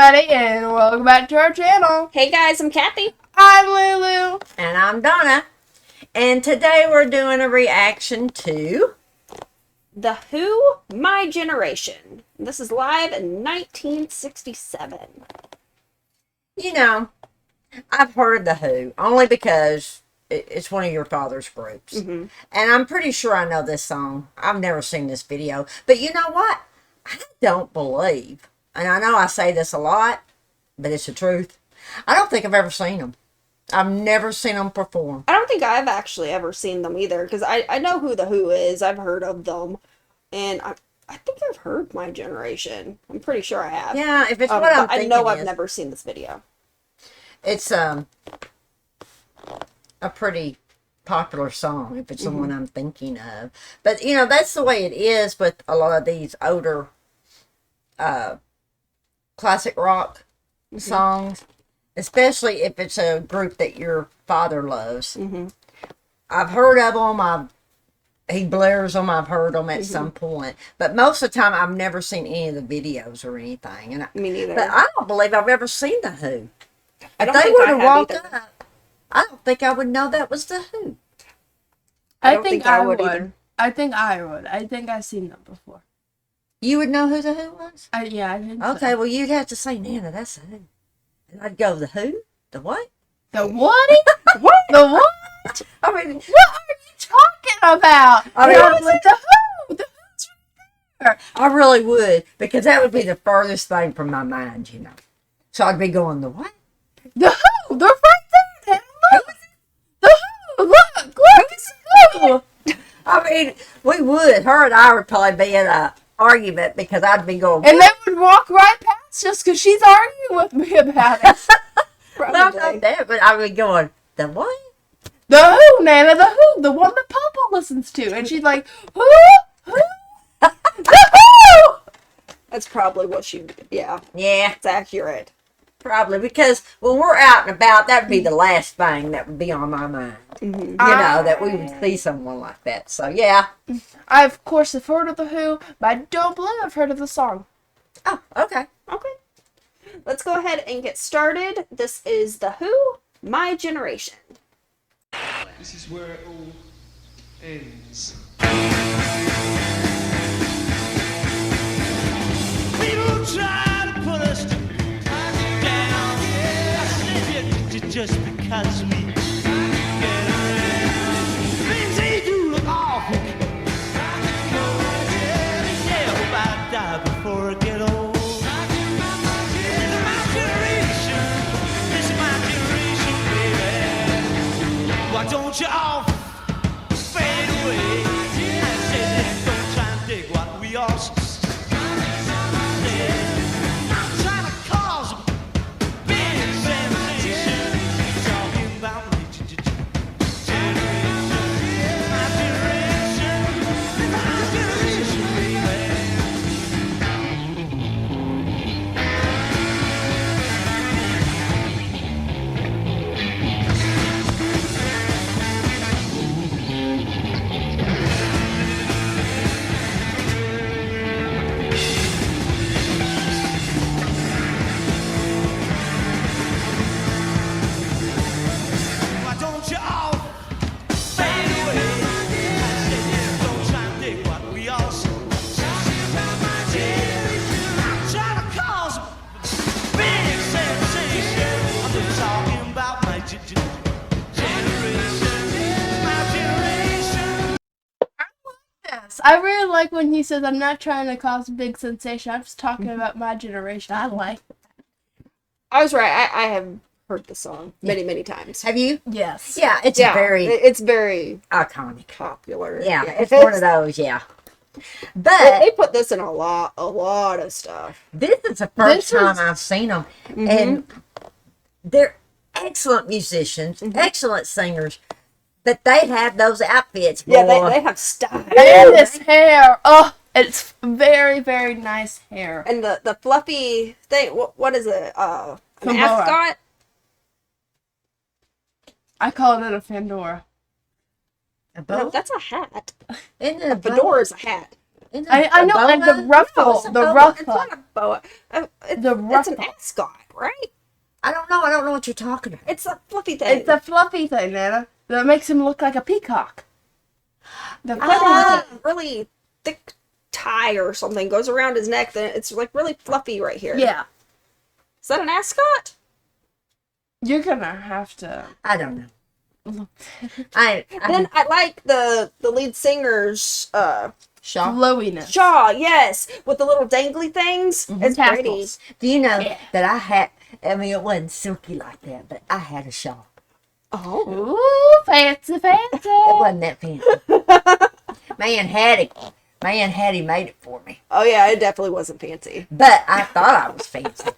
everybody, and welcome back to our channel. Hey guys, I'm Kathy. I'm Lulu. And I'm Donna. And today we're doing a reaction to The Who, My Generation. This is live in 1967. You know, I've heard of The Who only because it's one of your father's groups. Mm-hmm. And I'm pretty sure I know this song. I've never seen this video. But you know what? I don't believe, and I know I say this a lot, but it's the truth, I don't think I've ever seen them. I've never seen them perform. I don't think I've actually ever seen them either, because I know who The Who is. I've heard of them. And I think I've heard My Generation. I'm pretty sure I have. Yeah, if it's what I'm but I thinking know I've is, never seen this video. it's a pretty popular song, if it's the one I'm thinking of. But, you know, that's the way it is with a lot of these older classic rock songs, especially if it's a group that your father loves. I've heard of them. He blares them. I've heard them at some point. But most of the time, I've never seen any of the videos or anything. And Me neither. But I don't believe I've ever seen The Who. I don't If they think were I to have walk either. up, I don't think I would know that was The Who. I I don't think think I I would would. either. I think I would. I think I've seen them before. You would know who The Who was? Yeah, I think Okay, so. well, you'd have to say, Nana, that's The Who. And I'd go, The Who? The what? The what? What? The what? I mean, What are you talking about? I mean, With the Who? The Who's right there. I really would, because that would be the furthest thing from my mind, you know. So I'd be going, the what? The Who? They're right there. Look. The Who. Look. It's the Who. I mean, we would. Her and I would probably be in an argument because I'd be going, And they would walk right past us because she's arguing with me about it. no, not that, but I would be going, the what? The Who, Nana, the Who, the one that Papa listens to. And she's like, Who? Who? The Who! That's probably what she... Yeah, Yeah, it's accurate. probably, because when we're out and about, that would be the last thing that would be on my mind. You know, that we would see someone like that. So, yeah. I, of course, have heard of The Who, but I don't believe I've heard of the song. Oh, okay. Okay. Let's go ahead and get started. This is The Who, My Generation. This is where it all ends. People try to put us down, just because we get around. Things they do look awful. Yeah, hope I die before I get old. This is my generation. This is my generation, baby. Why don't you all fade away? I said, don't try and dig what we all said. I'm trying to cause a big sensation. Talking about my generation. My generation, baby. Why don't you all fade away? I said, yeah, don't try and dig what we all said. I'm trying to cause a big sensation. I'm just talking about my generation. My generation. Yes, I really like when he says, I'm not trying to cause a big sensation. I'm just talking about my generation. I like it. I was right. I have heard the song many, many times. Have you? Yes. Yeah, it's Yeah, very it's very iconic. popular. Yeah, it's one of those, yeah. But They put this in a lot of stuff. this is the first This time is- I've seen them. And they're excellent musicians, excellent singers. But they have those outfits, boy. Yeah, they have style. And this hair. Oh, it's very, very nice hair. And the fluffy thing, what is it? An Fedora. ascot? I call it a fedora. A No, bow? that's a hat. Isn't it A a bow? fedora is a hat. I know, and the ruffle, It's the It's ruffle, not a boa. It's the an ruffle. ascot, right? I don't know what you're talking about. It's a fluffy thing. It's a fluffy thing, Nana, that makes him look like a peacock. The Really thick tie or something goes around his neck. Then it's like really fluffy right here. yeah, Is that an ascot? you're gonna have to. I don't know. I Then I like the lead singer's Shaw. Flowiness. jaw. Yes, with the little dangly things. It's pretty. Tassels. Do you know Yeah. that I had? I mean, it wasn't silky like that, but I had a shawl. Oh. Ooh, fancy, fancy. It wasn't that fancy. Man, Hattie made it for me. Oh yeah, it definitely wasn't fancy. But I thought I was fancy.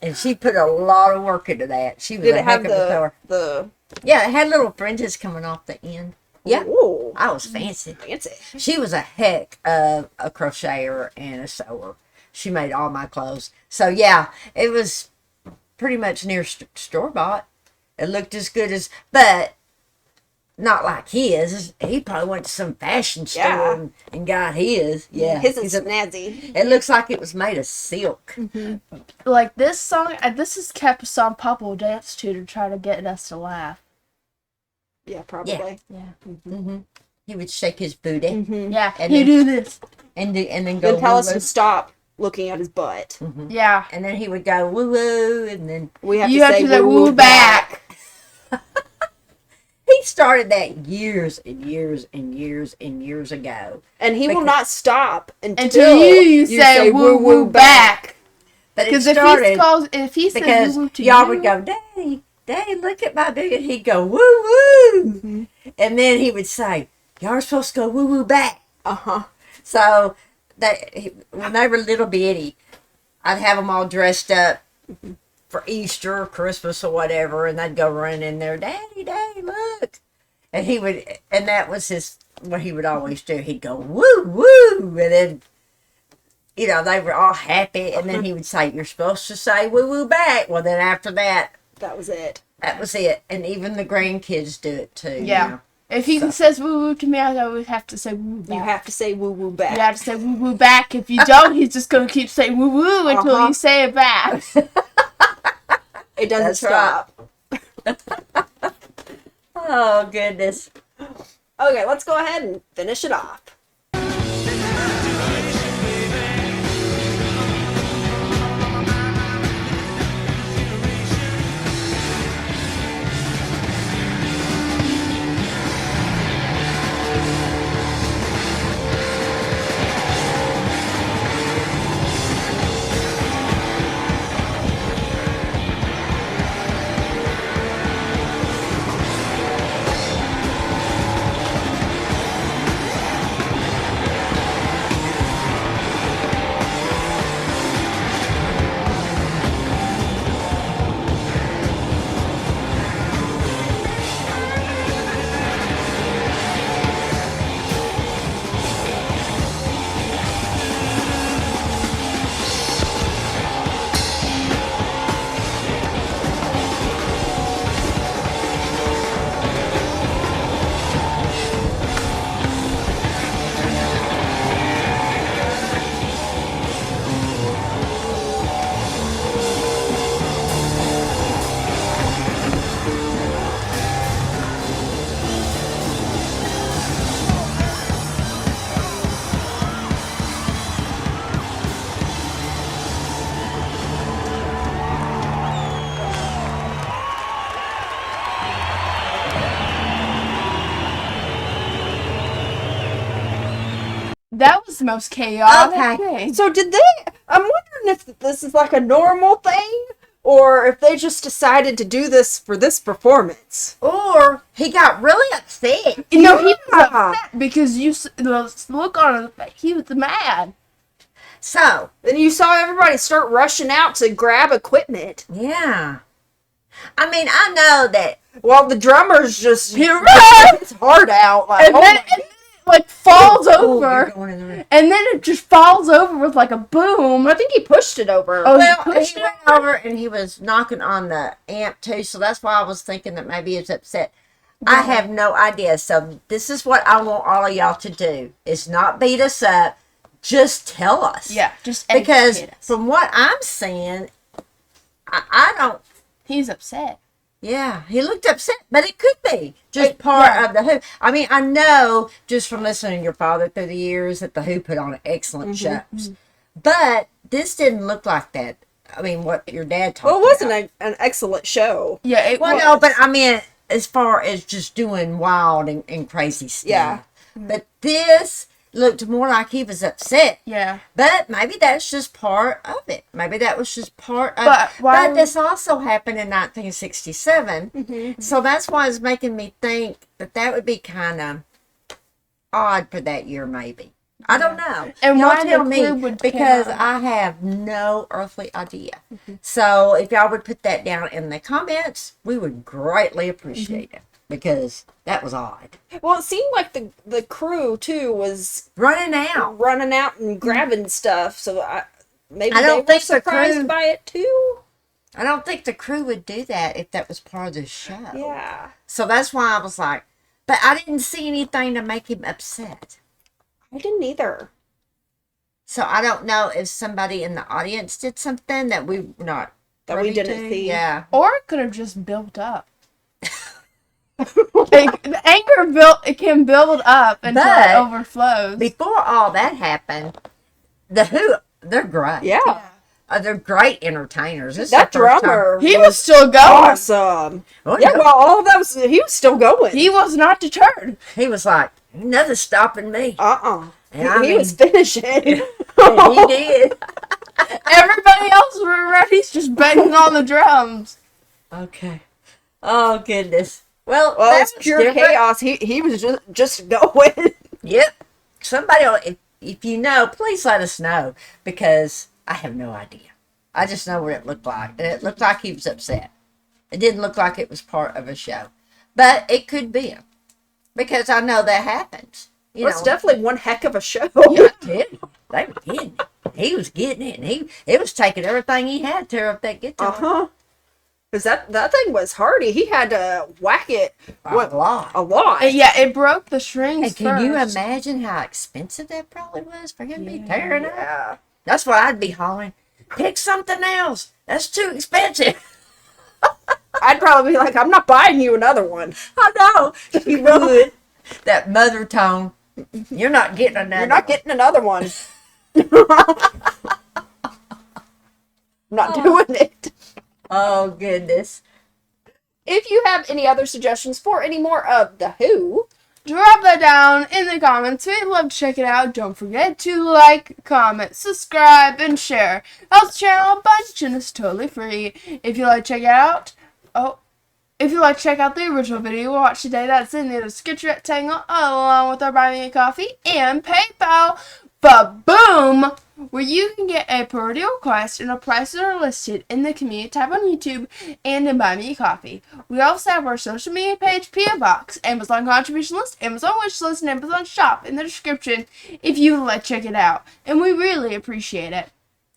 And she put a lot of work into that. She was Did a it heck have of a sewer. the? Yeah, it had little fringes coming off the end. Yeah, Ooh, I was fancy. fancy. She was a heck of a crocheter and a sewer. She made all my clothes. So yeah, it was pretty much near store-bought. It looked as good as, but not like his. He probably went to some fashion store Yeah. and got his. Yeah. His is He's a- snazzy. it looks like it was made of silk. Like this song, this is kept a song Papa will dance to try to get us to laugh. Yeah, probably. Yeah, He would shake his booty yeah. And you then- do this. and then go Then tell us woo to stop looking at his butt. Yeah, and then he would go woo woo, and then We have you to have say to say woo woo back. he started that years and years and years and years ago. And he will Because- not stop Until until you say woo woo back. But it Because started if he says because woo woo to y'all you, would go, Daddy, look at my booty. And he'd go woo woo, and then he would say, y'all are supposed to go woo woo back. So when they were little bitty, I'd have them all dressed up for Easter or Christmas or whatever, and they'd go running in there, Daddy, look. And that was what he would always do. He'd go, woo, woo. And then, they were all happy. And then he would say, you're supposed to say woo, woo back. Well, then after that, That was it. that was it. And even the grandkids do it too. yeah. If he says woo woo to me, I always have to say woo woo back. You have to say woo woo back. You have to say woo woo back. If you don't, he's just gonna keep saying woo woo until you say it back. It doesn't That's stop. Oh, goodness. Okay, let's go ahead and finish it off. That was the most chaotic Okay. thing. So I'm wondering if this is like a normal thing, or if they just decided to do this for this performance. Or he got really upset. You know, he was Yeah. upset because the look on his face, he was mad. So, Then you saw everybody start rushing out to grab equipment, yeah. I mean, I know that. while the drummer's just He ran, his heart out. Like, and oh then my- it like falls Oh, you're over, going in the room. and then it just falls over with like a boom. I think he pushed it over. Oh, Well, he pushed he it went over and he was knocking on the amp too, so that's why I was thinking that maybe he was upset. I have no idea. So this is what I want all of y'all to do: is not beat us up, just tell us. Yeah, just Because educate us. from what I'm seeing, I don't. He's upset. Yeah, he looked upset, but it could be just part of the Who. I mean, I know just from listening to your father through the years that the Who put on excellent shows, but this didn't look like that. I mean, what your dad talked Well, it wasn't about. an excellent show. Yeah, it Well, was. no, but I mean, as far as just doing wild and crazy stuff. Yeah. But this looked more like he was upset. Yeah. But maybe that's just part of it. Maybe that was just part of But it. why But this also happened in 1967. So that's why it's making me think that would be kind of odd for that year, maybe. I don't know. And y'all why tell the me, clue would because count. I have no earthly idea. So if y'all would put that down in the comments, we would greatly appreciate it, because that was odd. Well, it seemed like the crew too was Running out. running out and grabbing stuff. So maybe I don't they were think the surprised crew- by it too. I don't think the crew would do that if that was part of the show. Yeah, So that's why I was like, but I didn't see anything to make him upset. I didn't either. So I don't know if somebody in the audience did something that we were not That we privy didn't to. see. Yeah. Or it could have just built up. Like, the anger it can build up until But it overflows. Before all that happened, the Who, they're great. Yeah, They're great entertainers. This is that the first time- drummer He was still going. awesome. Oh, Yeah, no. well, all of those he was still going. He was not deterred. He was like, nothing stopping me. He, And I he mean- was finishing. And he did. Everybody else were ready. He's just banging on the drums. Okay. Oh, goodness. Well, Well, that it's was pure different. chaos. He was just going. Yep. Somebody, if you know, please let us know, because I have no idea. I just know what it looked like. And it looked like he was upset. It didn't look like it was part of a show. But it could be. Because I know that happens. You Well, it's know, definitely one heck of a show. they were getting it. He was getting it. And it was taking everything he had to tear up that guitar. Uh-huh. Because that thing was hardy. He had to whack it A lot. a lot. Yeah, it broke the strings And can you first. imagine how expensive that probably was for him to be tearing up? Yeah. That's what I'd be hollering. Pick something else. That's too expensive. I'd probably be like, I'm not buying you another one. I know. You would. That mother tone. You're not getting another. You're not getting another one. Not doing it. Oh, goodness. If you have any other suggestions for any more of The Who, Drop that down in the comments. We'd love to check it out. Don't forget to like, comment, subscribe, and share. Helps the channel a bunch, and it's totally free. If you like to check it out, if you like to check out the original video we watched today, that's in the description rectangle, along with our Buy Me a Coffee and PayPal. Ba-boom! Where you can get a per video request, and our prices are listed in the community tab on YouTube and in Buy Me a Coffee. We also have our social media page, PO Box, Amazon contribution list, Amazon wish list, and Amazon shop in the description if you would like to check it out. And we really appreciate it.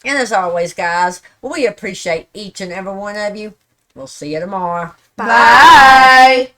And as always, guys, we appreciate each and every one of you. We'll see you tomorrow. Bye.